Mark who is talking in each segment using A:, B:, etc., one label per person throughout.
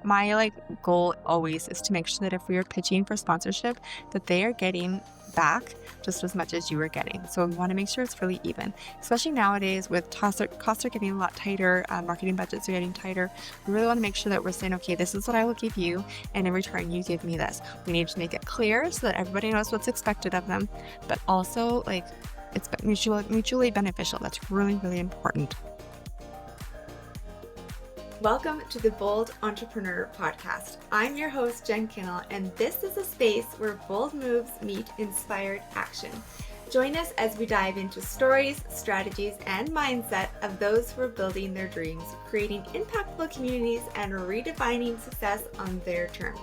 A: my goal always is to make sure that if we are pitching for sponsorship, that they are getting back just as much as you are getting. So we want to make sure it's really even, especially nowadays with costs are getting a lot tighter, marketing budgets are getting tighter. We really want to make sure that we're saying, okay, this is what I will give you, and in return, you give me this. We need to make it clear so that everybody knows what's expected of them, but also it's mutually beneficial. That's really, really important.
B: Welcome to the Bold Entrepreneur Podcast. I'm your host, Jen Kinal, and this is a space where bold moves meet inspired action. Join us as we dive into stories, strategies, and mindset of those who are building their dreams, creating impactful communities, and redefining success on their terms.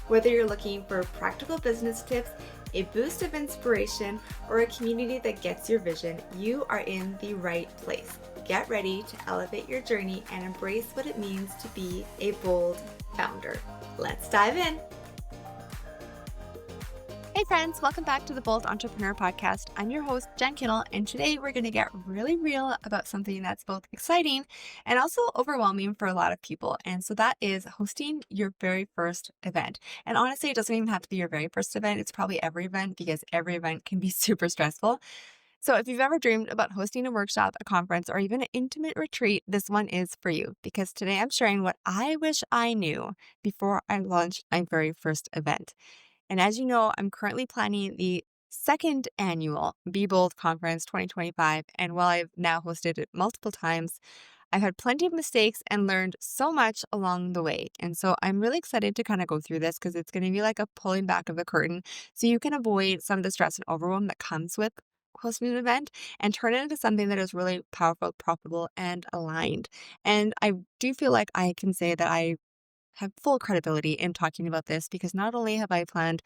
B: Whether you're looking for practical business tips, a boost of inspiration, or a community that gets your vision, you are in the right place. Get ready to elevate your journey and embrace what it means to be a bold founder. Let's dive in.
A: Hey friends, welcome back to the Bold Entrepreneur Podcast. I'm your host, Jen Kinal, and today we're going to get really real about something that's both exciting and also overwhelming for a lot of people. And so that is hosting your very first event. And honestly, it doesn't even have to be your very first event. It's probably every event because every event can be super stressful. So if you've ever dreamed about hosting a workshop, a conference, or even an intimate retreat, this one is for you because today I'm sharing what I wish I knew before I launched my very first event. And as you know, I'm currently planning the second annual Be Bold Conference 2025. And while I've now hosted it multiple times, I've had plenty of mistakes and learned so much along the way. And so I'm really excited to kind of go through this because it's going to be like a pulling back of the curtain so you can avoid some of the stress and overwhelm that comes with hosting an event and turn it into something that is really powerful, profitable, and aligned. And I do feel like I can say that I have full credibility in talking about this because not only have I planned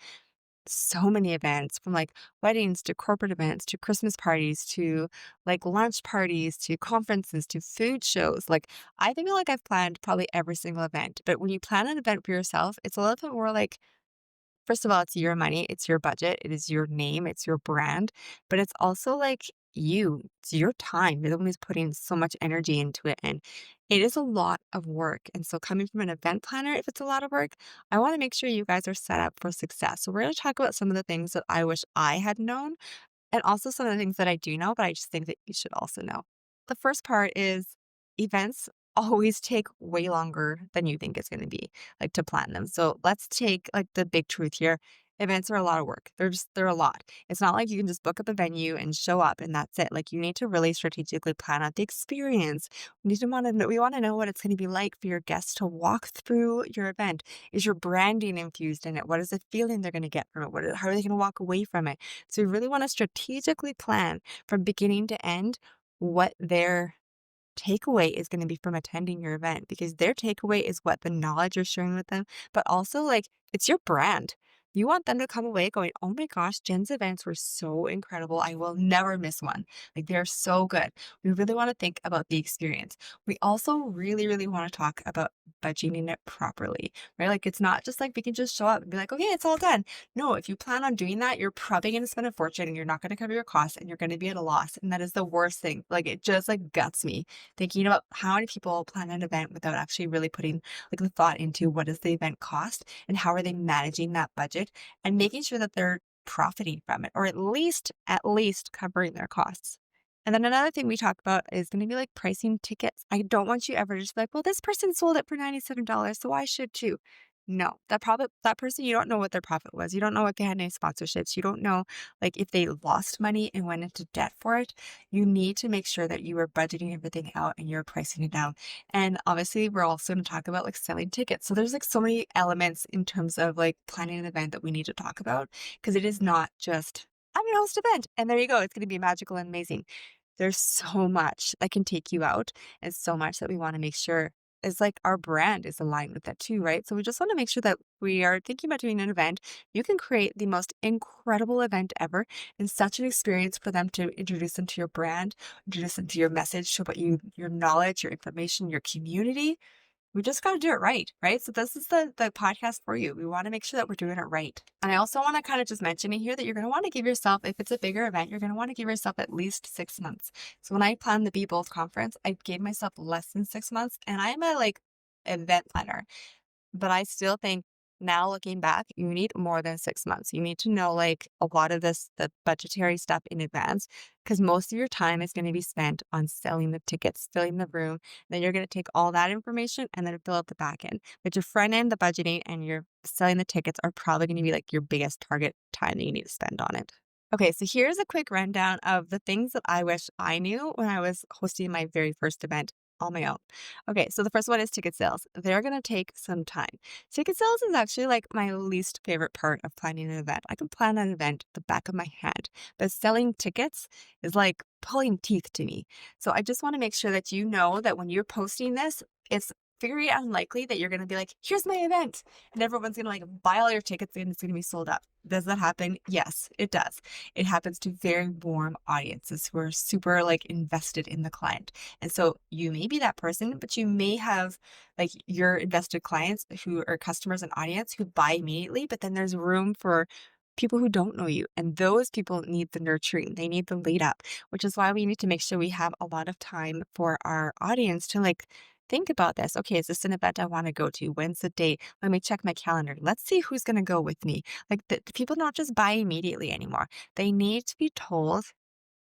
A: so many events from weddings to corporate events to Christmas parties to lunch parties to conferences to food shows. I feel like I've planned probably every single event. But when you plan an event for yourself, it's a little bit more first of all, it's your money, it's your budget, it is your name, it's your brand, but it's also it's your time. You're the one who's putting so much energy into it. And it is a lot of work. And so, coming from an event planner, if it's a lot of work, I want to make sure you guys are set up for success. So, we're going to talk about some of the things that I wish I had known and also some of the things that I do know, but I just think that you should also know. The first part is events always take way longer than you think it's going to be, to plan them. So let's take the big truth here. Events are a lot of work. They're a lot. It's not like you can just book up a venue and show up and that's it. You need to really strategically plan out the experience. We want to know what it's going to be like for your guests to walk through your event. Is your branding infused in it? What is the feeling they're going to get from it? How are they going to walk away from it? So we really want to strategically plan from beginning to end what their takeaway is going to be from attending your event because their takeaway is what the knowledge you're sharing with them, but also it's your brand. You want them to come away going, oh my gosh, Jen's events were so incredible. I will never miss one. They're so good. We really want to think about the experience. We also really, really want to talk about budgeting it properly, right? It's not just we can just show up and be like, okay, it's all done. No, if you plan on doing that, you're probably going to spend a fortune and you're not going to cover your costs and you're going to be at a loss. And that is the worst thing. It just guts me thinking about how many people plan an event without actually really putting the thought into what does the event cost and how are they managing that budget and making sure that they're profiting from it or at least covering their costs. And then another thing we talk about is going to be pricing tickets. I don't want you ever to just be like, well, this person sold it for $97, so I should too. No, that person, you don't know what their profit was. You don't know if they had any sponsorships. You don't know if they lost money and went into debt for it. You need to make sure that you are budgeting everything out and you're pricing it down. And obviously we're also going to talk about selling tickets. So there's so many elements in terms of planning an event that we need to talk about because it is not just I'm going to host an event and there you go. It's going to be magical and amazing. There's so much that can take you out and so much that we want to make sure is our brand is aligned with that too, right? So we just want to make sure that we are thinking about doing an event. You can create the most incredible event ever and such an experience for them to introduce them to your brand, introduce them to your message, show what your knowledge, your information, your community. We just got to do it right, right? So this is the podcast for you. We want to make sure that we're doing it right. And I also want to kind of just mention in here that you're going to want to give yourself, if it's a bigger event, you're going to want to give yourself at least 6 months. So when I planned the Be Bold conference, I gave myself less than 6 months and I'm a event planner. But I still think now looking back, you need more than 6 months. You need to know like a lot of this, the budgetary stuff in advance, because most of your time is going to be spent on selling the tickets, filling the room. Then you're going to take all that information and then fill out the back end. But your front end, the budgeting, and your selling the tickets are probably going to be like your biggest target time that you need to spend on it. Okay, so here's a quick rundown of the things that I wish I knew when I was hosting my very first event on my own. Okay, so the first one is ticket sales. They're going to take some time. Ticket sales is actually like my least favorite part of planning an event. I can plan an event the back of my hand, but selling tickets is like pulling teeth to me. So I just want to make sure that you know that when you're posting this, it's very unlikely that you're going to be like, here's my event. And everyone's going to like buy all your tickets and it's going to be sold up. Does that happen? Yes, it does. It happens to very warm audiences who are super like invested in the client. And so you may be that person, but you may have like your invested clients who are customers and audience who buy immediately, but then there's room for people who don't know you. And those people need the nurturing. They need the lead up, which is why we need to make sure we have a lot of time for our audience to like think about this. Okay, is this an event I want to go to? When's the date? Let me check my calendar. Let's see who's going to go with me. Like the people don't just buy immediately anymore. They need to be told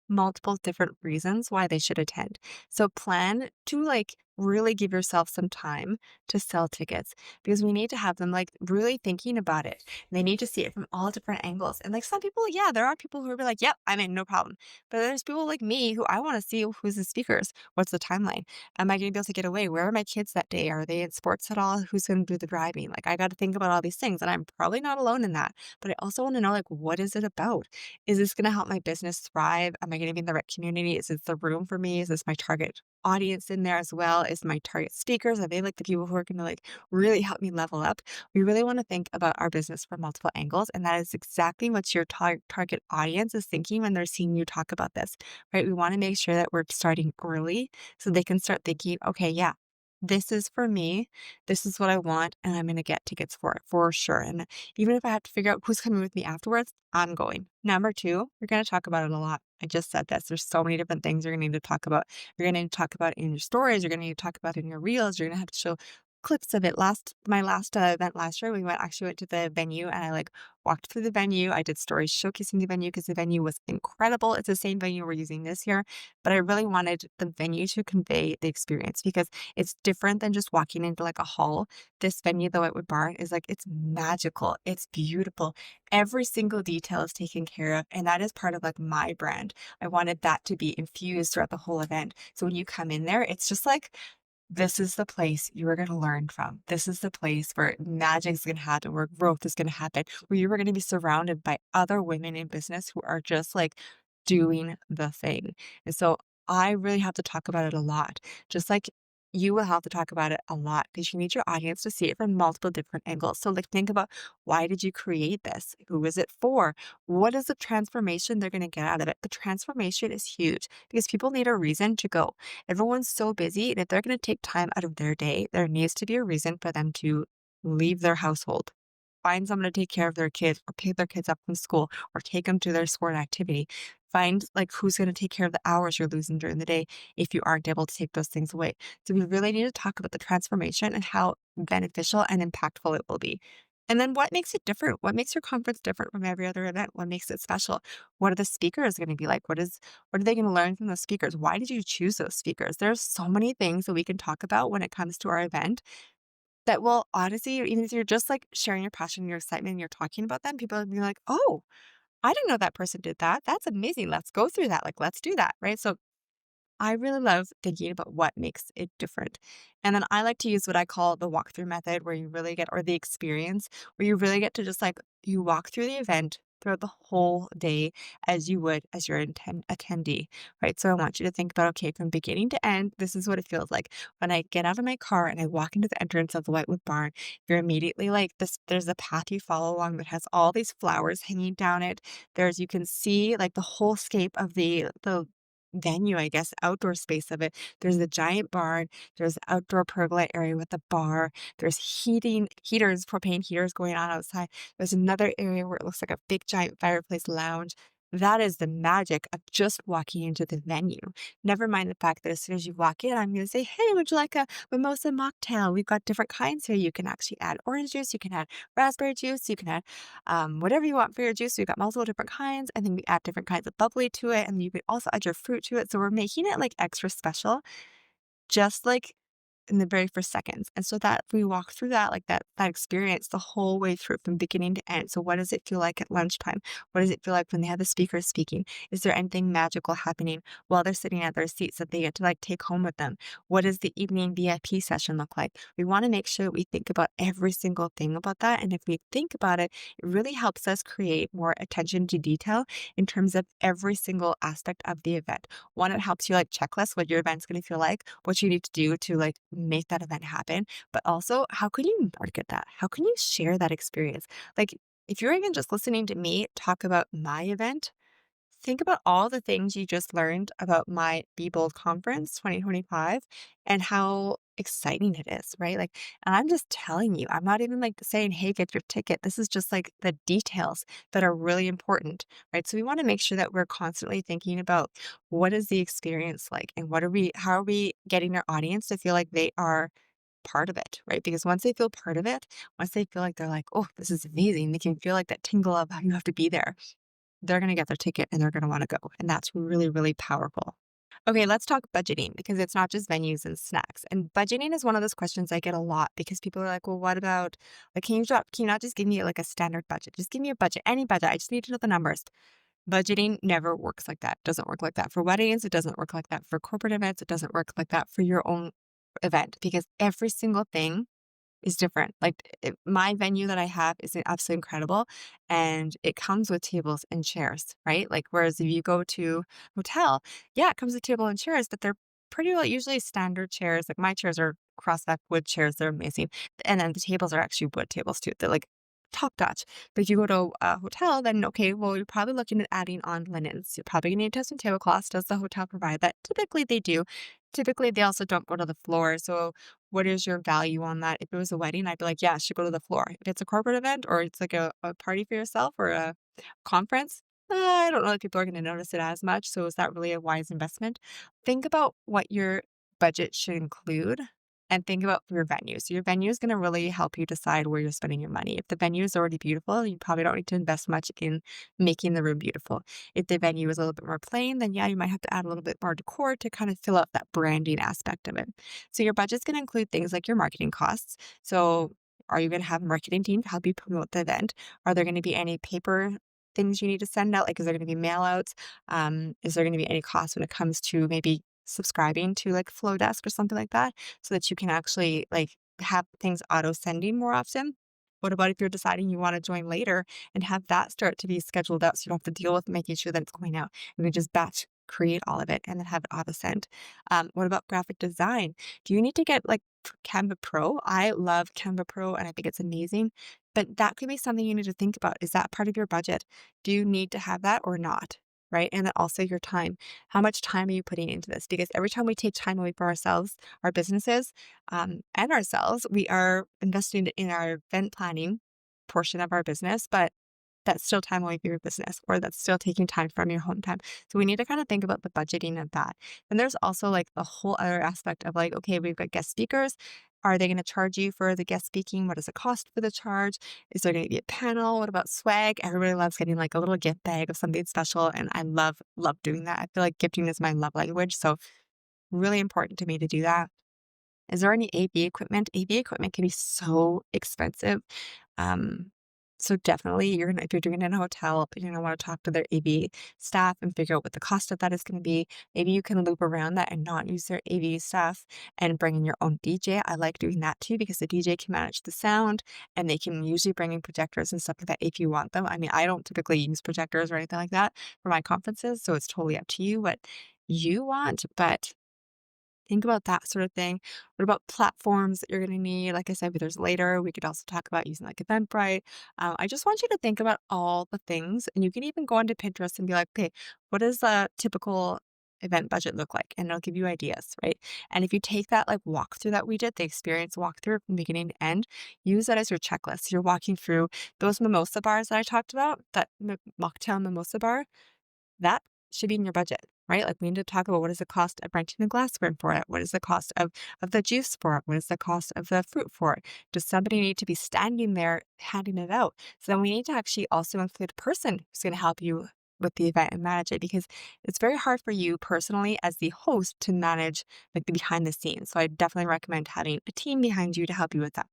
A: multiple different reasons why they should attend. So plan to like really give yourself some time to sell tickets because we need to have them like really thinking about it. They need to see it from all different angles. And like some people, yeah, there are people who are like, yep, I'm in, no problem. But there's people like me who I want to see who's the speakers. What's the timeline? Am I going to be able to get away? Where are my kids that day? Are they in sports at all? Who's going to do the driving? Like I got to think about all these things and I'm probably not alone in that. But I also want to know like, what is it about? Is this going to help my business thrive? Am I going to be in the right community? Is this the room for me? Is this my target audience in there as well? Is my target speakers? Are they like the people who are going to like really help me level up? We really want to think about our business from multiple angles. And that is exactly what your target audience is thinking when they're seeing you talk about this, right? We want to make sure that we're starting early so they can start thinking, okay, yeah, this is for me. This is what I want. And I'm going to get tickets for it for sure. And even if I have to figure out who's coming with me afterwards, I'm going. Number two, you're going to talk about it a lot. I just said this. There's so many different things you're going to need to talk about. You're going to need to talk about it in your stories. You're going to need to talk about it in your reels. You're going to have to show clips of it. My last event last year, we went to the venue and I like walked through the venue. I did stories showcasing the venue because the venue was incredible. It's the same venue we're using this year, but I really wanted the venue to convey the experience because it's different than just walking into like a hall. This venue, the Whitewood Bar, is like it's magical. It's beautiful. Every single detail is taken care of. And that is part of like my brand. I wanted that to be infused throughout the whole event. So when you come in there, it's just like, this is the place you are going to learn from. This is the place where magic is going to happen, where growth is going to happen, where you are going to be surrounded by other women in business who are just like doing the thing. And so I really have to talk about it a lot, just like you will have to talk about it a lot because you need your audience to see it from multiple different angles. So, like, think about why did you create this? Who is it for? What is the transformation they're going to get out of it? The transformation is huge because people need a reason to go. Everyone's so busy, and if they're going to take time out of their day, there needs to be a reason for them to leave their household, find someone to take care of their kids, or pick their kids up from school, or take them to their sport activity. Find like who's going to take care of the hours you're losing during the day if you aren't able to take those things away. So we really need to talk about the transformation and how beneficial and impactful it will be. And then what makes it different? What makes your conference different from every other event? What makes it special? What are the speakers going to be like? What are they going to learn from the speakers? Why did you choose those speakers? There's so many things that we can talk about when it comes to our event that will honestly, even if you're just like sharing your passion, your excitement, and you're talking about them, people will be like, oh, I didn't know that person did that. That's amazing. Let's go through that. Like, let's do that. Right. So I really love thinking about what makes it different. And then I like to use what I call the walkthrough method, where you really get, or the experience, where you really get to just like, you walk through the event throughout the whole day as you would as your attendee, right? So I want you to think about, okay, from beginning to end, this is what it feels like. When I get out of my car and I walk into the entrance of the Whitewood Barn, you're immediately like this, there's a path you follow along that has all these flowers hanging down it. You can see like the whole scape of the venue, I guess, outdoor space of it. There's a giant barn. There's outdoor pergola area with a bar. There's propane heaters going on outside. There's another area where it looks like a big giant fireplace lounge. That is the magic of just walking into the venue. Never mind the fact that as soon as you walk in, I'm going to say, hey, would you like a mimosa mocktail? We've got different kinds here. You can actually add orange juice, you can add raspberry juice, you can add whatever you want for your juice. We've got multiple different kinds, and then we add different kinds of bubbly to it, and you can also add your fruit to it. So we're making it like extra special, just like in the very first seconds. And so that we walk through that, like that experience the whole way through from beginning to end. So what does it feel like at lunchtime? What does it feel like when they have the speakers speaking? Is there anything magical happening while they're sitting at their seats that they get to like take home with them? What does the evening VIP session look like? We want to make sure that we think about every single thing about that. And if we think about it, it really helps us create more attention to detail in terms of every single aspect of the event. One, it helps you like checklist what your event's going to feel like, what you need to do to like make that event happen. But also, how can you market that? How can you share that experience? Like, if you're even just listening to me talk about my event, think about all the things you just learned about my Be Bold Conference 2025 and how exciting it is, right? Like, and I'm just telling you, I'm not even like saying, hey, get your ticket. This is just like the details that are really important, right? So we want to make sure that we're constantly thinking about what is the experience like and how are we getting our audience to feel like they are part of it, right? Because once they feel part of it, once they feel like they're like, oh, this is amazing, they can feel like that tingle of how you have to be there, they're gonna get their ticket and they're gonna wanna go, and that's really, really powerful. Okay, let's talk budgeting because it's not just venues and snacks. And budgeting is one of those questions I get a lot because people are like, "Well, what about like can you not just give me like a standard budget? Just give me a budget, any budget. I just need to know the numbers." Budgeting never works like that. Doesn't work like that for weddings, it doesn't work like that for corporate events, it doesn't work like that for your own event because every single thing is different. Like, my venue that I have is absolutely incredible, and it comes with tables and chairs, right? Like, whereas if you go to hotel, yeah, it comes with table and chairs, but they're pretty well usually standard chairs. Like, my chairs are cross-back wood chairs, they're amazing, and then the tables are actually wood tables too. They're, like, top notch. But if you go to a hotel, then, okay, well, you're probably looking at adding on linens. You're probably gonna need to have some tablecloths. Does the hotel provide that? Typically, they do. Typically, they also don't go to the floor, so what is your value on that? If it was a wedding, I'd be like, yeah, it should go to the floor. If it's a corporate event or it's like a party for yourself or a conference, I don't know if people are going to notice it as much. So is that really a wise investment? Think about what your budget should include and think about your venue. So your venue is going to really help you decide where you're spending your money. If the venue is already beautiful, you probably don't need to invest much in making the room beautiful. If the venue is a little bit more plain, then yeah, you might have to add a little bit more decor to kind of fill out that branding aspect of it. So your budget's going to include things like your marketing costs. So are you going to have a marketing team to help you promote the event? Are there going to be any paper things you need to send out? Like, is there going to be mail outs? Is there going to be any cost when it comes to maybe subscribing to like Flow Desk or something like that so that you can actually like have things auto sending more often? What about if you're deciding you want to join later and have that start to be scheduled out so you don't have to deal with making sure that it's going out and you just batch create all of it and then have it auto sent? What about graphic design? Do you need to get like Canva Pro? I love Canva Pro and I think it's amazing, but that could be something you need to think about. Is that part of your budget? Do you need to have that or not? Right. And then also your time. How much time are you putting into this? Because every time we take time away for ourselves, our businesses, and ourselves, we are investing in our event planning portion of our business, but that's still time away from your business, or that's still taking time from your home time. So we need to kind of think about the budgeting of that. And there's also like a whole other aspect of like, okay, we've got guest speakers. Are they going to charge you for the guest speaking? What does it cost for the charge? Is there going to be a panel? What about swag? Everybody loves getting like a little gift bag of something special. And I love doing that. I feel like gifting is my love language. So really important to me to do that. Is there any AV equipment? AV equipment can be so expensive. Um, so definitely if you're doing it in a hotel, you're gonna want to talk to their AV staff and figure out what the cost of that is gonna be. Maybe you can loop around that and not use their AV staff and bring in your own DJ. I like doing that too because the DJ can manage the sound and they can usually bring in projectors and stuff like that if you want them. I mean, I don't typically use projectors or anything like that for my conferences, so it's totally up to you what you want, but think about that sort of thing. What about platforms that you're going to need? Like I said, if there's later, we could also talk about using like Eventbrite. I just want you to think about all the things, and you can even go onto Pinterest and be like, okay, what does a typical event budget look like? And it'll give you ideas, right? And if you take that like walkthrough that we did, the experience walkthrough from beginning to end, use that as your checklist. You're walking through those mimosa bars that I talked about, that mocktail mimosa bar. that should be in your budget, right? Like we need to talk about what is the cost of renting the glassware for it? What is the cost of the juice for it? What is the cost of the fruit for it? Does somebody need to be standing there handing it out? So then we need to actually also include a person who's going to help you with the event and manage it because it's very hard for you personally as the host to manage like the behind the scenes. So I definitely recommend having a team behind you to help you with that.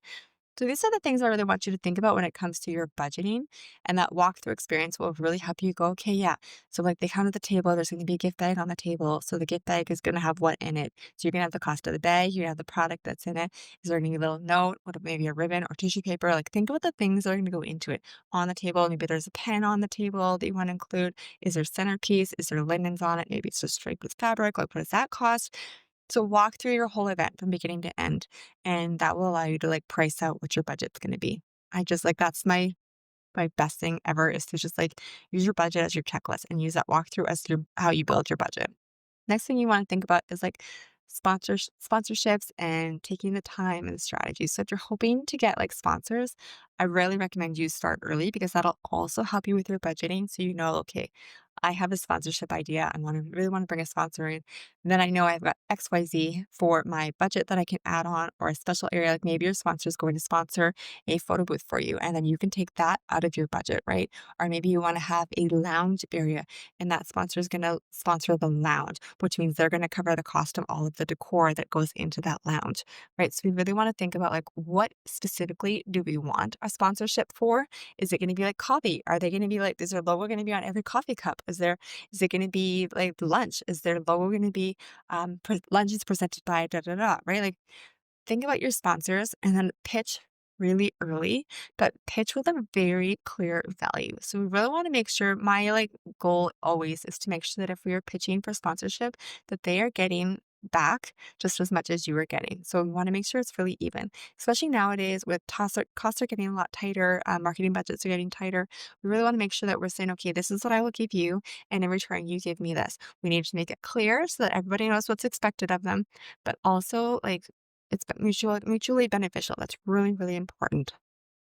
A: So these are the things I really want you to think about when it comes to your budgeting. And that walkthrough experience will really help you go, okay, yeah. So like they come to the table, there's going to be a gift bag on the table. So the gift bag is going to have what in it? So you're going to have the cost of the bag, you're going to have the product that's in it. Is there going to be a little note, what maybe a ribbon or tissue paper? Like think about the things that are going to go into it on the table. Maybe there's a pen on the table that you want to include. Is there centerpiece? Is there linens on it? Maybe it's just straight with fabric. Like what does that cost? So walk through your whole event from beginning to end, and that will allow you to like price out what your budget's going to be. I just like that's my best thing ever is to just like use your budget as your checklist and use that walkthrough as your how you build your budget. Next thing you want to think about is like sponsorships and taking the time and the strategy. So if you're hoping to get like sponsors, I really recommend you start early because that'll also help you with your budgeting. So you know, okay, I have a sponsorship idea. I want to really want to bring a sponsor in. And then I know I've got XYZ for my budget that I can add on or a special area. Like maybe your sponsor is going to sponsor a photo booth for you. And then you can take that out of your budget, right? Or maybe you want to have a lounge area and that sponsor is going to sponsor the lounge, which means they're going to cover the cost of all of the decor that goes into that lounge, right? So we really want to think about like what specifically do we want a sponsorship for? Is it going to be like coffee? Are they going to be like, is their logo going to be on every coffee cup? Is it going to be like lunch? Is their logo going to be, lunch is presented by da da da, right? Like think about your sponsors and then pitch really early, but pitch with a very clear value. So we really want to make sure my like goal always is to make sure that if we are pitching for sponsorship, that they are getting back just as much as you are getting. So we want to make sure it's really even, especially nowadays with costs are getting a lot tighter, marketing budgets are getting tighter. We really want to make sure that we're saying, okay, this is what I will give you, and in return, you give me this. We need to make it clear so that everybody knows what's expected of them, but also like it's mutually beneficial. That's really, really important.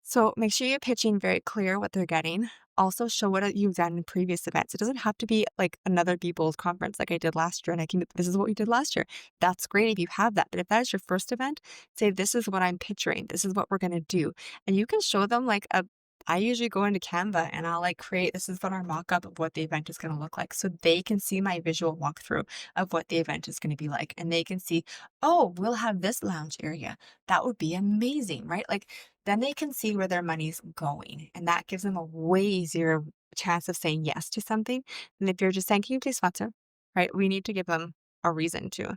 A: So make sure you're pitching very clear what they're getting. Also show what you've done in previous events. It doesn't have to be like another people's conference like I did last year and this is what we did last year. That's great if you have that. But if that is your first event, say this is what I'm picturing. This is what we're gonna do. And you can show them like a I usually go into Canva and I'll like create this is what our mock-up of what the event is going to look like. So they can see my visual walkthrough of what the event is going to be like. And they can see, oh, we'll have this lounge area. That would be amazing, right? Like then they can see where their money's going. And that gives them a way easier chance of saying yes to something than if you're just saying, can you please sponsor? Right? We need to give them a reason to.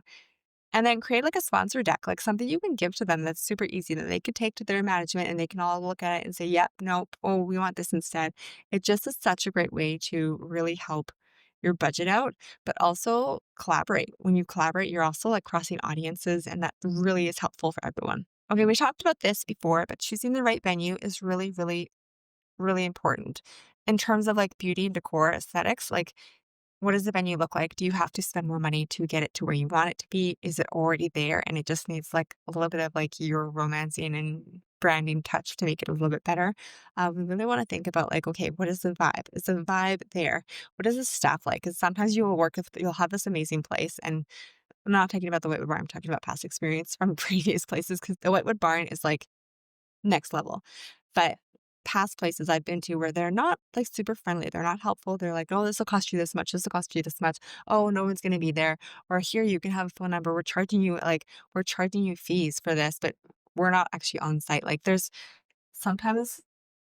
A: And then create like a sponsor deck, like something you can give to them that's super easy that they could take to their management and they can all look at it and say, yep, nope, oh, we want this instead. It just is such a great way to really help your budget out, but also collaborate. When you collaborate, you're also like crossing audiences, and that really is helpful for everyone. Okay, we talked about this before, but choosing the right venue is really, really, really important. In terms of like beauty and decor aesthetics, like what does the venue look like? Do you have to spend more money to get it to where you want it to be? Is it already there and it just needs like a little bit of like your romancing and branding touch to make it a little bit better? We really want to think about like, okay, what is the vibe? Is the vibe there? What is the staff like? Because sometimes you will work with, you'll have this amazing place, and I'm not talking about the Whitewood Barn. I'm talking about past experience from previous places because the Whitewood Barn is like next level. But past places I've been to where they're not like super friendly, they're not helpful. They're like, "Oh, this will cost you this much. This will cost you this much. Oh, no one's going to be there." Or here you can have a phone number. We're charging you fees for this, but we're not actually on site. Like there's sometimes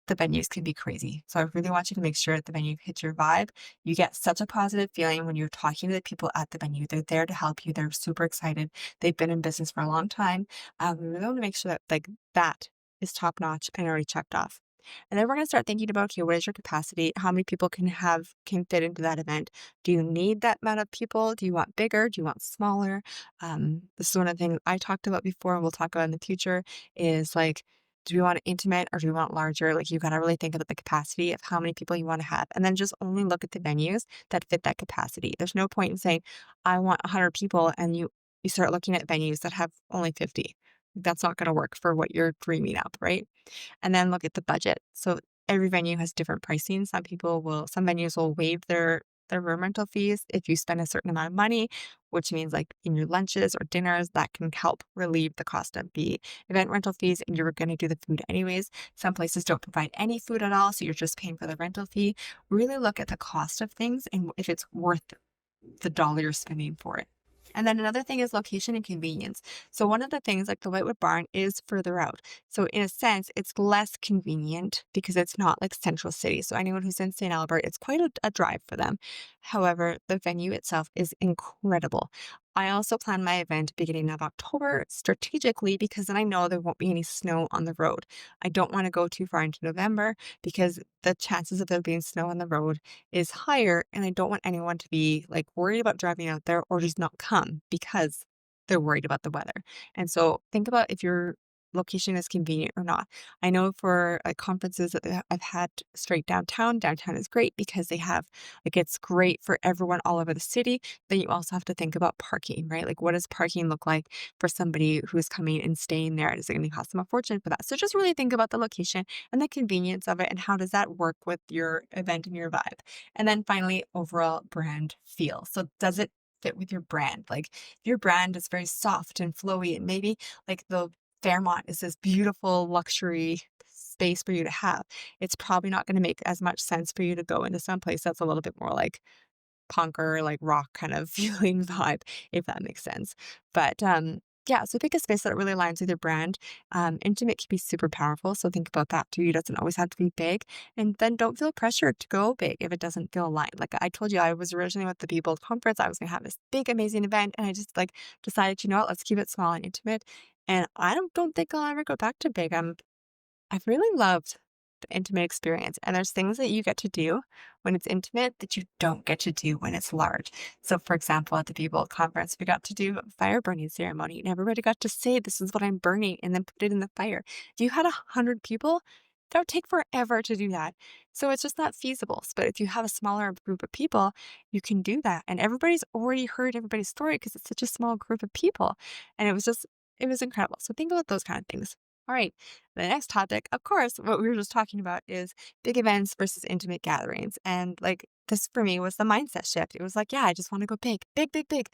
A: the venues can be crazy. So I really want you to make sure that the venue hits your vibe. You get such a positive feeling when you're talking to the people at the venue. They're there to help you. They're super excited. They've been in business for a long time. We really want to make sure that like that is top notch and already checked off. And then we're going to start thinking about, okay, what is your capacity? How many people can fit into that event? Do you need that amount of people? Do you want bigger? Do you want smaller? This is one of the things I talked about before and we'll talk about in the future is like, do we want it intimate or do we want larger? Like you got to really think about the capacity of how many people you want to have and then just only look at the venues that fit that capacity. There's no point in saying, I want 100 people and you start looking at venues that have only 50. That's not going to work for what you're dreaming up, right? And then look at the budget. So every venue has different pricing. Some venues will waive their room rental fees if you spend a certain amount of money, which means like in your lunches or dinners, that can help relieve the cost of the event rental fees. And you're going to do the food anyways. Some places don't provide any food at all, so you're just paying for the rental fee. Really look at the cost of things and if it's worth the dollar you're spending for it. And then another thing is location and convenience. So one of the things like the Whitewood Barn is further out. So in a sense, it's less convenient because it's not like central city. So anyone who's in St. Albert, it's quite a drive for them. However, the venue itself is incredible. I also plan my event beginning of October strategically because then I know there won't be any snow on the road. I don't want to go too far into November because the chances of there being snow on the road is higher, and I don't want anyone to be, like, worried about driving out there or just not come because they're worried about the weather. And so think about if your location is convenient or not. I know for, like, conferences that I've had straight downtown, downtown is great because they have like, it's great for everyone all over the city. Then you also have to think about parking, right? Like, what does parking look like for somebody who's coming and staying there? Is it gonna cost them a fortune for that? So just really think about the location and the convenience of it and how does that work with your event and your vibe. And then finally, overall brand feel. So does it fit with your brand? Like if your brand is very soft and flowy and maybe like the Fairmont is this beautiful luxury space for you to have. It's probably not going to make as much sense for you to go into some place that's a little bit more like punker, like rock kind of feeling vibe, if that makes sense. But yeah, so pick a space that really aligns with your brand. Intimate can be super powerful, so think about that too. It doesn't always have to be big, and then don't feel pressured to go big if it doesn't feel aligned. Like I told you, I was originally with the Be Bold conference. I was going to have this big, amazing event, and I just like decided, you know what, let's keep it small and intimate. And I don't think I'll ever go back to big. I've really loved the intimate experience, and there's things that you get to do when it's intimate that you don't get to do when it's large. So, for example, at the People Conference, we got to do a fire burning ceremony, and everybody got to say, "This is what I'm burning," and then put it in the fire. If you had 100 people, that would take forever to do that. So it's just not feasible. But if you have a smaller group of people, you can do that, and everybody's already heard everybody's story because it's such a small group of people, and it was incredible. So think about those kind of things. All right. The next topic, of course, what we were just talking about is big events versus intimate gatherings. And like this for me was the mindset shift. It was like, yeah, I just want to go big, big, big, big.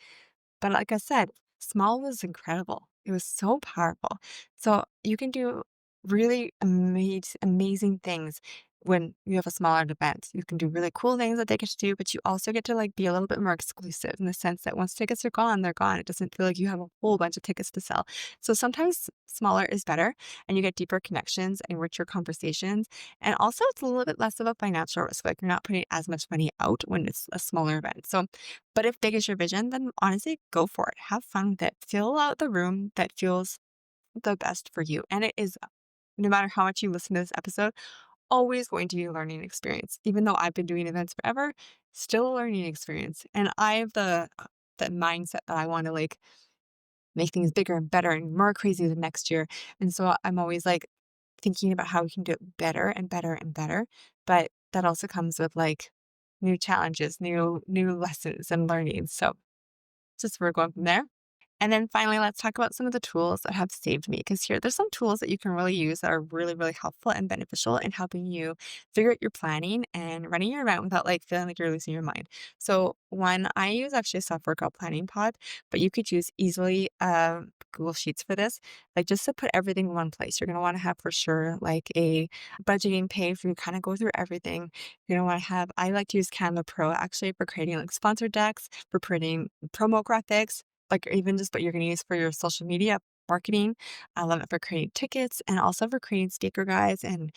A: But like I said, small was incredible. It was so powerful. So you can do really amazing things when you have a smaller event. You can do really cool things that they get to do, but you also get to like be a little bit more exclusive in the sense that once tickets are gone, they're gone. It doesn't feel like you have a whole bunch of tickets to sell. So sometimes smaller is better and you get deeper connections and richer conversations. And also it's a little bit less of a financial risk. Like you're not putting as much money out when it's a smaller event. So but if big is your vision, then honestly, go for it. Have fun with it. Fill out the room that feels the best for you. And it is, no matter how much you listen to this episode, always going to be a learning experience. Even though I've been doing events forever, still a learning experience. And I have the mindset that I want to like make things bigger and better and more crazy the next year. And so I'm always like thinking about how we can do it better and better and better. But that also comes with like new challenges, new lessons and learnings. So just we're going from there. And then finally, let's talk about some of the tools that have saved me. Because here, there's some tools that you can really use that are really, really helpful and beneficial in helping you figure out your planning and running your event without like feeling like you're losing your mind. So one, I use actually a self workout planning pod, but you could use easily Google Sheets for this. Like just to put everything in one place. You're gonna want to have for sure like a budgeting page where you kind of go through everything. You're gonna want to have. I like to use Canva Pro actually for creating like sponsor decks, for printing promo graphics like even just what you're going to use for your social media marketing. I love it for creating tickets and also for creating speaker guides and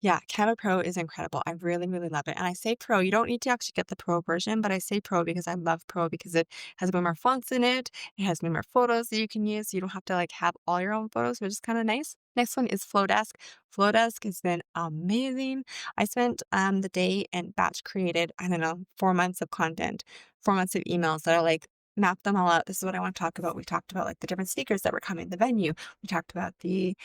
A: yeah, Canva Pro is incredible. I really, really love it. And I say pro, you don't need to actually get the pro version, but I say pro because I love pro because it has way more fonts in it. It has way more photos that you can use. So you don't have to like have all your own photos, which is kind of nice. Next one is Flowdesk. Flowdesk has been amazing. I spent the day and batch created, I don't know, 4 months of content, 4 months of emails that are like map them all out. This is what I want to talk about. We talked about like the different speakers that were coming, the venue. We talked about the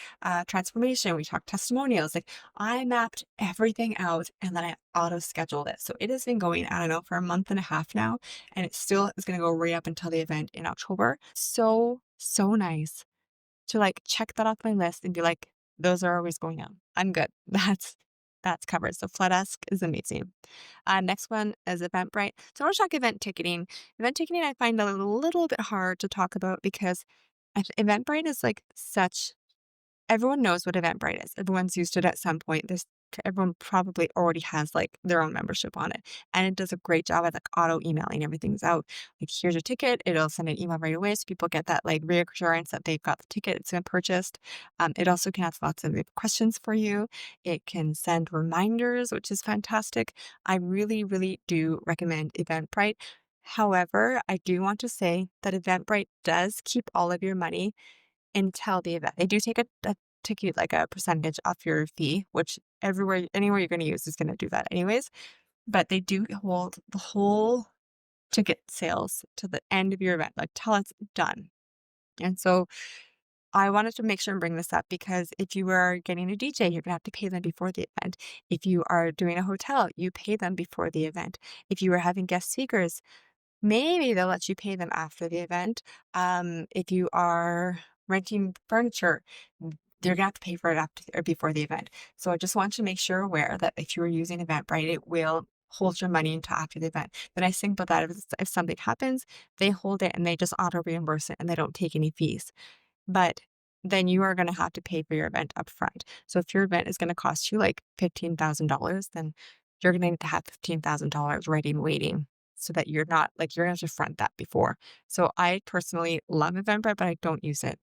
A: transformation. We talked testimonials. Like I mapped everything out and then I auto scheduled it. So it has been going, I don't know, for a month and a half now, and it still is going to go right up until the event in October. So, so nice to like check that off my list and be like, those are always going on. I'm good. that's covered. So Fladesk is amazing. Next one is Eventbrite. So I want to talk event ticketing. Event ticketing I find a little bit hard to talk about because Eventbrite is like such everyone knows what Eventbrite is. Everyone's used it at some point. Everyone probably already has like their own membership on it. And it does a great job at like auto emailing everything's out. Like here's your ticket. It'll send an email right away. So people get that like reassurance that they've got the ticket, it's been purchased. It also can ask lots of questions for you. It can send reminders, which is fantastic. I really, really do recommend Eventbrite. However, I do want to say that Eventbrite does keep all of your money until the event. They do take you like a percentage off your fee, which anywhere you're going to use is going to do that anyways. But they do hold the whole ticket sales to the end of your event, like till it's done. And so I wanted to make sure and bring this up because if you are getting a DJ, you're going to have to pay them before the event. If you are doing a hotel, you pay them before the event. If you are having guest speakers, maybe they'll let you pay them after the event. If you are renting furniture, you're gonna have to pay for it after or before the event. So I just want you to make sure aware that if you are using Eventbrite, it will hold your money until after the event. The nice thing about that is if something happens, they hold it and they just auto reimburse it and they don't take any fees. But then you are going to have to pay for your event up front. So if your event is going to cost you like $15,000, then you're going to need to have $15,000 ready and waiting so that you're not like you're going to have to front that before. So I personally love Eventbrite, but I don't use it.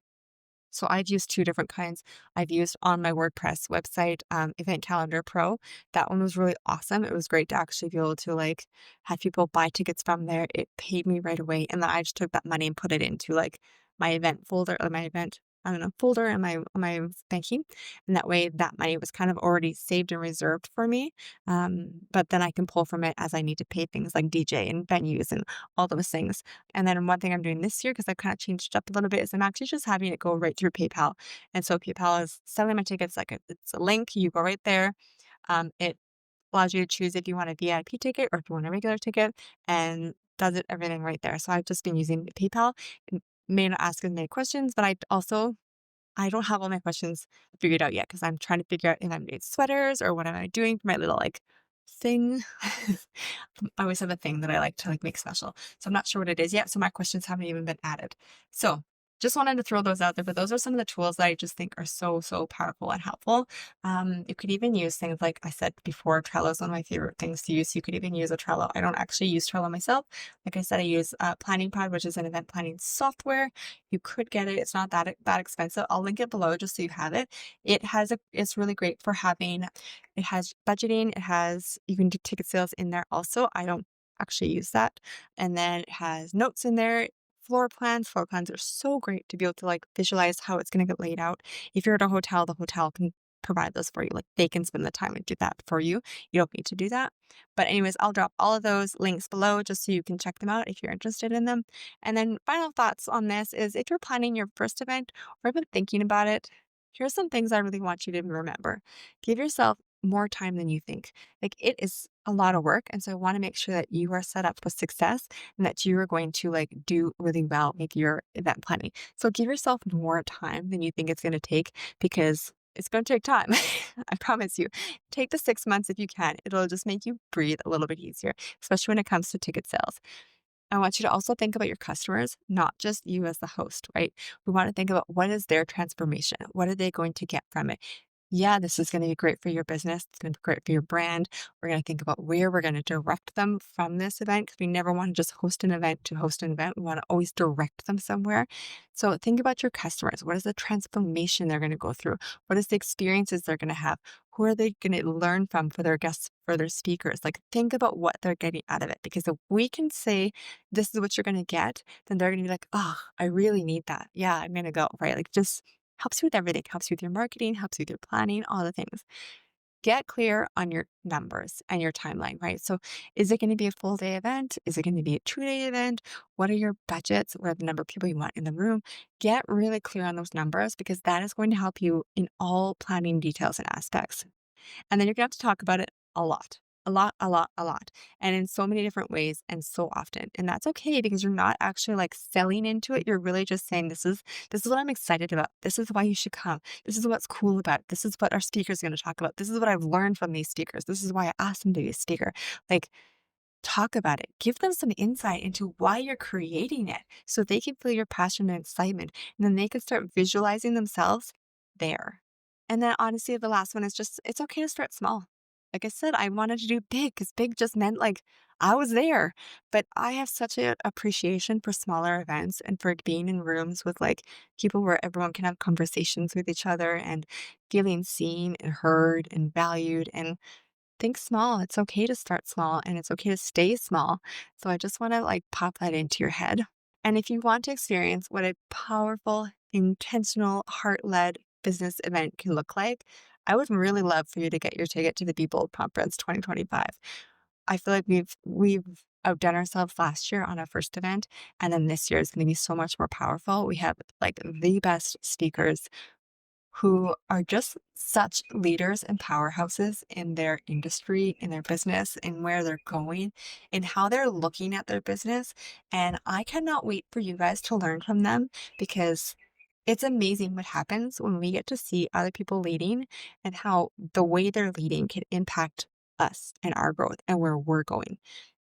A: So I've used two different kinds. I've used on my WordPress website, Event Calendar Pro. That one was really awesome. It was great to actually be able to like have people buy tickets from there. It paid me right away, and then I just took that money and put it into like my event folder or my event. I don't know, folder in my banking. And that way that money was kind of already saved and reserved for me. But then I can pull from it as I need to pay things like DJ and venues and all those things. And then one thing I'm doing this year, because I've kind of changed it up a little bit, is I'm actually just having it go right through PayPal. And so PayPal is selling my tickets like it's a link. You go right there. It allows you to choose if you want a VIP ticket or if you want a regular ticket, and does it everything right there. So I've just been using PayPal. It may not ask as many questions, but I don't have all my questions figured out yet because I'm trying to figure out if I'm doing sweaters or what am I doing for my little like thing. I always have a thing that I like to like make special. So I'm not sure what it is yet. So my questions haven't even been added. So just wanted to throw those out there, but those are some of the tools that I just think are so, so powerful and helpful. You could even use things like I said before, Trello is one of my favorite things to use. You could even use a Trello. I don't actually use Trello myself. Like I said, I use Planning Pod, which is an event planning software. You could get it. It's not that expensive. I'll link it below just so you have it. It's really great for having it has budgeting, you can do ticket sales in there also. I don't actually use that. And then it has notes in there, floor plans. Floor plans are so great to be able to like visualize how it's going to get laid out. If you're at a hotel, the hotel can provide those for you. Like they can spend the time and do that for you. You don't need to do that. But anyways, I'll drop all of those links below just so you can check them out if you're interested in them. And then final thoughts on this is if you're planning your first event or even thinking about it, here's some things I really want you to remember. Give yourself more time than you think. Like it is a lot of work. And so I want to make sure that you are set up for success and that you are going to like do really well with your event planning. So give yourself more time than you think it's going to take because it's going to take time. I promise you. Take the 6 months if you can. It'll just make you breathe a little bit easier, especially when it comes to ticket sales. I want you to also think about your customers, not just you as the host, right? We want to think about what is their transformation? What are they going to get from it? Yeah, this is going to be great for your business. It's going to be great for your brand. We're going to think about where we're going to direct them from this event because we never want to just host an event to host an event. We want to always direct them somewhere. So think about your customers. What is the transformation they're going to go through? What is the experiences they're going to have? Who are they going to learn from for their guests, for their speakers? Like think about what they're getting out of it. Because if we can say, this is what you're going to get, then they're going to be like, oh, I really need that. Yeah, I'm going to go, right? Like just helps you with everything, helps you with your marketing, helps you with your planning, all the things. Get clear on your numbers and your timeline, right? So is it going to be a full day event? Is it going to be a 2 day event? What are your budgets? What are the number of people you want in the room? Get really clear on those numbers because that is going to help you in all planning details and aspects. And then you're going to have to talk about it a lot. A lot, a lot, a lot. And in so many different ways and so often. And that's okay because you're not actually like selling into it. You're really just saying, this is what I'm excited about. This is why you should come. This is what's cool about it. This is what our speaker is going to talk about. This is what I've learned from these speakers. This is why I asked them to be a speaker. Like, talk about it. Give them some insight into why you're creating it so they can feel your passion and excitement. And then they can start visualizing themselves there. And then honestly, the last one is just it's okay to start small. Like I said, I wanted to do big because big just meant like I was there. But I have such an appreciation for smaller events and for being in rooms with like people where everyone can have conversations with each other and feeling seen and heard and valued. And think small. It's okay to start small and it's okay to stay small. So I just want to like pop that into your head. And if you want to experience what a powerful, intentional, heart led business event can look like, I would really love for you to get your ticket to the Be Bold Conference 2025. I feel like we've outdone ourselves last year on our first event, and then this year is going to be so much more powerful. We have like the best speakers who are just such leaders and powerhouses in their industry, in their business, and where they're going, and how they're looking at their business. And I cannot wait for you guys to learn from them because it's amazing what happens when we get to see other people leading and how the way they're leading can impact us and our growth and where we're going.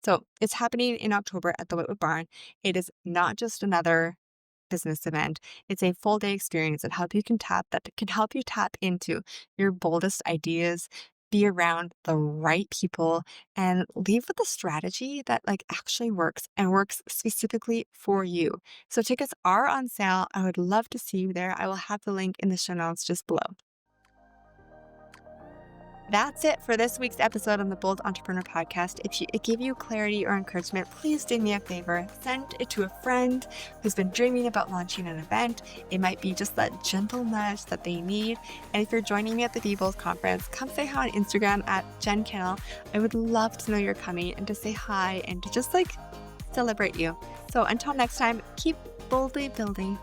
A: So it's happening in October at the Whitwood Barn. It is not just another business event. It's a full day experience that can help you tap into your boldest ideas, be around the right people, and leave with a strategy that like actually works and works specifically for you. So tickets are on sale. I would love to see you there. I will have the link in the show notes just below. That's it for this week's episode on the Bold Entrepreneur Podcast. If it gave you clarity or encouragement, please do me a favor. Send it to a friend who's been dreaming about launching an event. It might be just that gentle nudge that they need. And if you're joining me at the Be Bold conference, come say hi on Instagram at Jen Kinal. I would love to know you're coming and to say hi and to just like celebrate you. So until next time, keep boldly building.